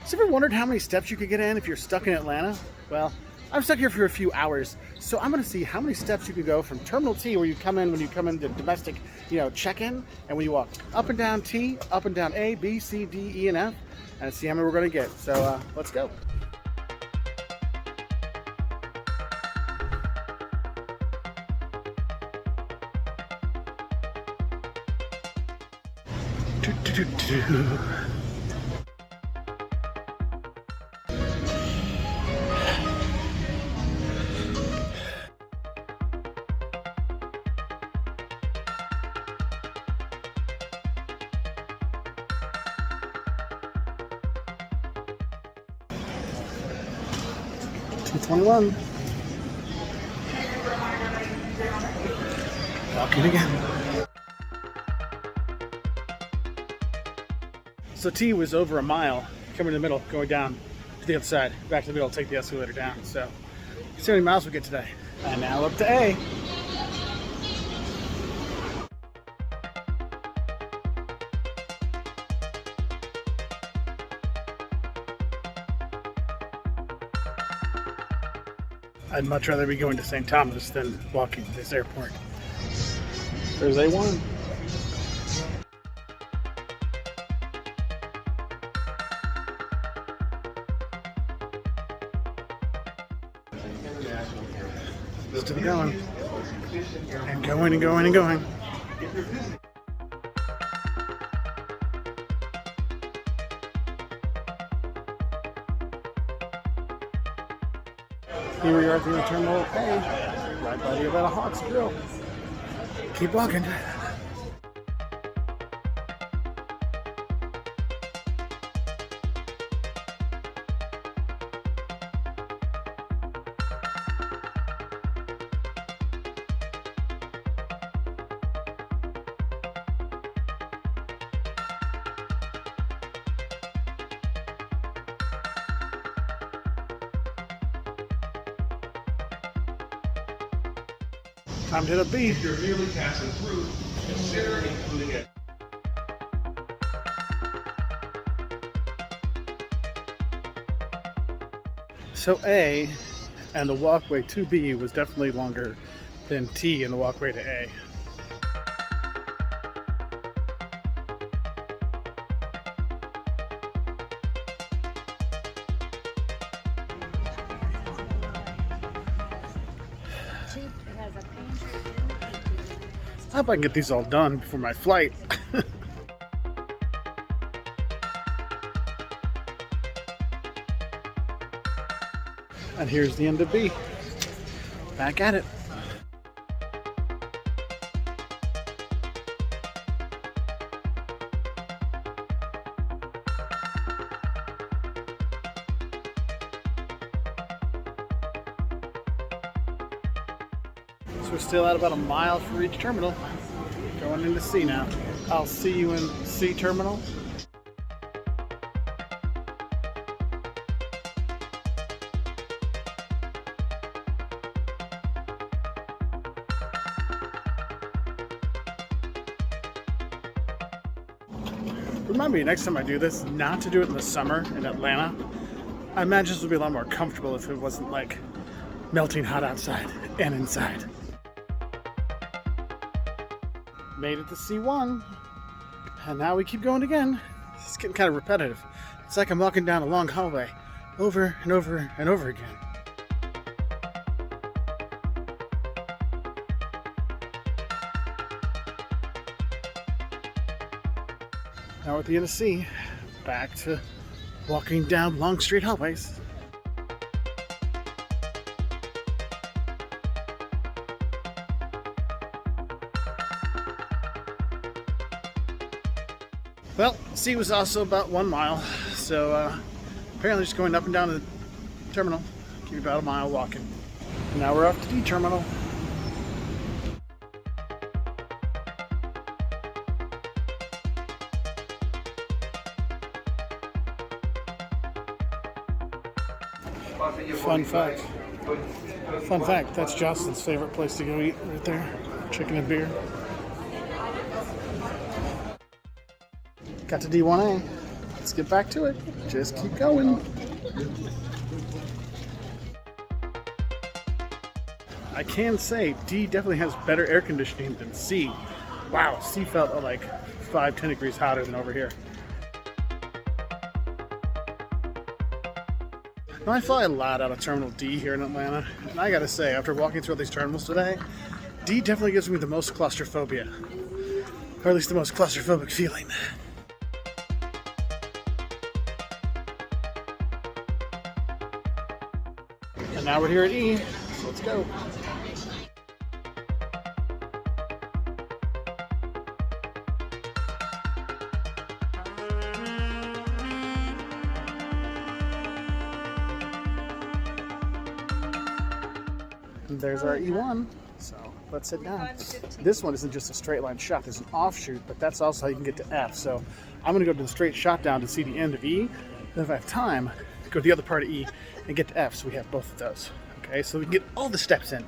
So ever wondered how many steps you could get in if you're stuck in Atlanta? Well, I'm stuck here for a few hours, so I'm gonna see how many steps you could go from Terminal T, where you come in when you come in the domestic, check-in, and when you walk up and down T, up and down A, B, C, D, E, and F, and see how many we're gonna get. So let's go. $221. Walking again. So T was over a mile, coming in the middle, going down to the other side, back to the middle, take the escalator down. So, see how many miles we get today. And now up to A. I'd much rather be going to St. Thomas than walking to this airport. There's A1. Still going. And going and going and going. Here we are at the Terminal A, right by the Atlanta Hawks Grill. Keep walking. Time to hit a B. If you're merely passing through, consider including it. So A and the walkway to B was definitely longer than T and the walkway to A. I hope I can get these all done before my flight. And here's the end of B. Back at it. So we're still at about a mile for each terminal. Going into C now. I'll see you in C terminal. Remind me next time I do this, not to do it in the summer in Atlanta. I imagine this would be a lot more comfortable if it wasn't like melting hot outside and inside. Made it to C1, and now we keep going again. It's getting kind of repetitive. It's like I'm walking down a long hallway over and over and over again. Now we're at the end of C, back to walking down long straight hallways. Well, C was also about 1 mile, so apparently just going up and down the terminal, keep about a mile walking. And now we're off to D terminal. Fun fact, that's Jocelyn's favorite place to go eat right there. Chicken and beer. Got to D1A. let's get back to it. Just keep going. I can say D definitely has better air conditioning than C. Wow, C felt like 5-10 degrees hotter than over here. Now, I fly a lot out of Terminal D here in Atlanta, and I gotta say, after walking through all these terminals today, D definitely gives me the most claustrophobia, or at least the most claustrophobic feeling. And now we're here at E, so let's go. And there's our E1, so let's sit down. This one isn't just a straight line shot, there's an offshoot, but that's also how you can get to F. So I'm gonna go to the straight shot down to see the end of E, then if I have time, go to the other part of E and get to F, so we have both of those. Okay, so we can get all the steps in,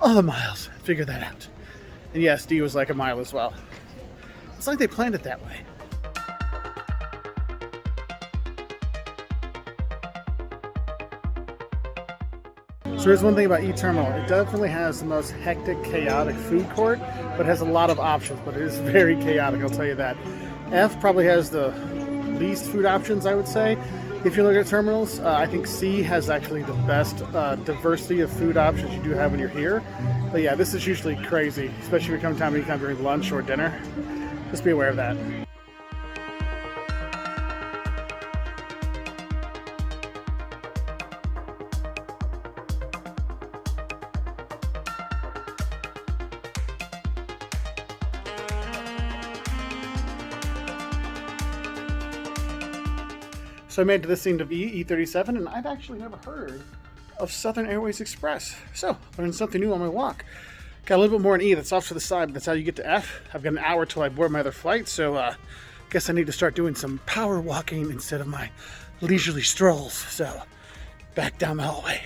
all the miles, figure that out. And yes, D was like a mile as well. It's like they planned it that way. So here's one thing about E-Terminal. It definitely has the most hectic, chaotic food court, but has a lot of options, but it is very chaotic, I'll tell you that. F probably has the least food options, I would say. If you look at terminals, I think C has actually the best diversity of food options you do have when you're here. But yeah, this is usually crazy, especially if you're coming time anytime during lunch or dinner. Just be aware of that. So I made it to this end of E37, and I've actually never heard of Southern Airways Express. So, learned something new on my walk. Got a little bit more in E that's off to the side, but that's how you get to F. I've got an hour till I board my other flight, so guess I need to start doing some power walking instead of my leisurely strolls. So, back down the hallway.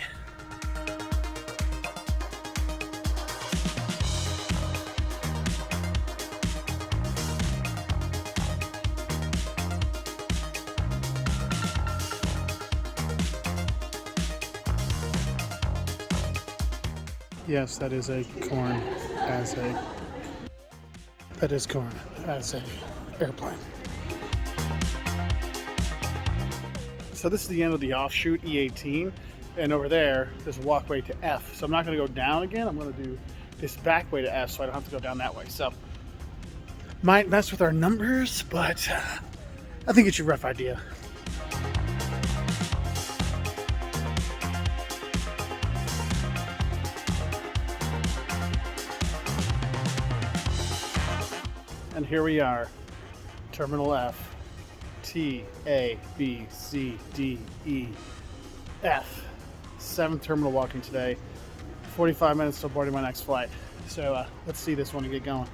Yes, that is corn as a airplane. So this is the end of the offshoot E18, and over there there's a walkway to F. So I'm not going to go down again. I'm going to do this back way to F, so I don't have to go down that way. So might mess with our numbers, but I think it's a rough idea. And here we are, Terminal F, T, A, B, C, D, E, F. 7th terminal walking today, 45 minutes till boarding my next flight. So let's see this one and get going.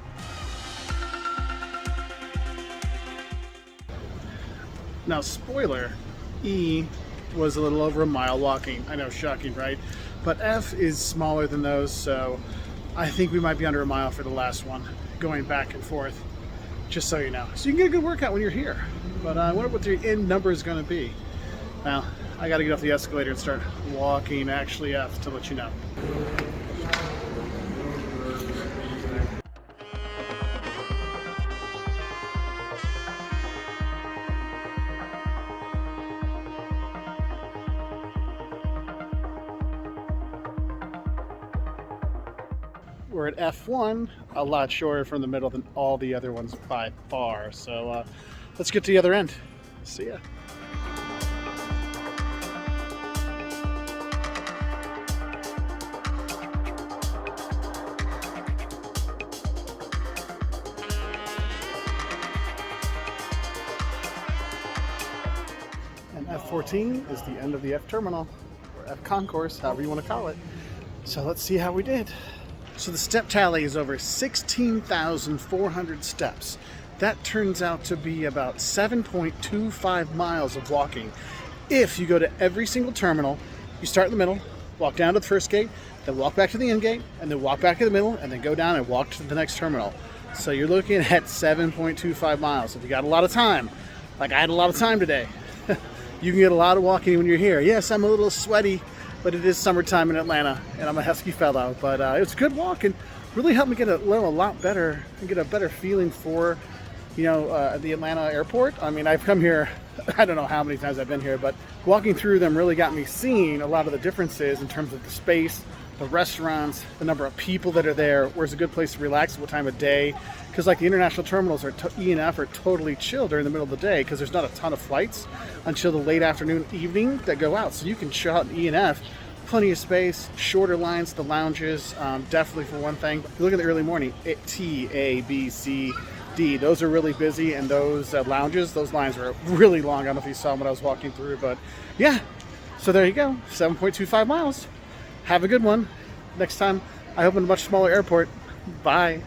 Now, spoiler, E was a little over a mile walking. I know, shocking, right? But F is smaller than those, so I think we might be under a mile for the last one, going back and forth. Just so you know. So you can get a good workout when you're here. But I wonder what the end number is going to be. Now, I got to get off the escalator and start walking actually F to let you know. We're at F1, a lot shorter from the middle than all the other ones by far. So let's get to the other end. See ya. And F14 is the end of the F terminal, or F concourse, however you want to call it. So let's see how we did. So the step tally is over 16,400 steps. That turns out to be about 7.25 miles of walking. If you go to every single terminal, you start in the middle, walk down to the first gate, then walk back to the end gate, and then walk back to the middle, and then go down and walk to the next terminal. So you're looking at 7.25 miles. If you got a lot of time, Like, I had a lot of time today. You can get a lot of walking when you're here. Yes, I'm a little sweaty, but it is summertime in Atlanta, and I'm a husky fellow. But it was a good walk, and really helped me get a lot better and get a better feeling for, the Atlanta airport. I mean, I've come here, I don't know how many times I've been here, but walking through them really got me seeing a lot of the differences in terms of the space, the restaurants, the number of people that are there, where's a good place to relax, what time of day. Because like the international terminals E&F are totally chill during the middle of the day because there's not a ton of flights until the late afternoon, evening that go out. So you can chill out in E&F, plenty of space, shorter lines, the lounges, definitely for one thing. If you look at the early morning, T, A, B, C, D, those are really busy, and those lounges, those lines are really long. I don't know if you saw them when I was walking through, but yeah. So there you go, 7.25 miles. Have a good one. Next time, I hope in a much smaller airport. Bye.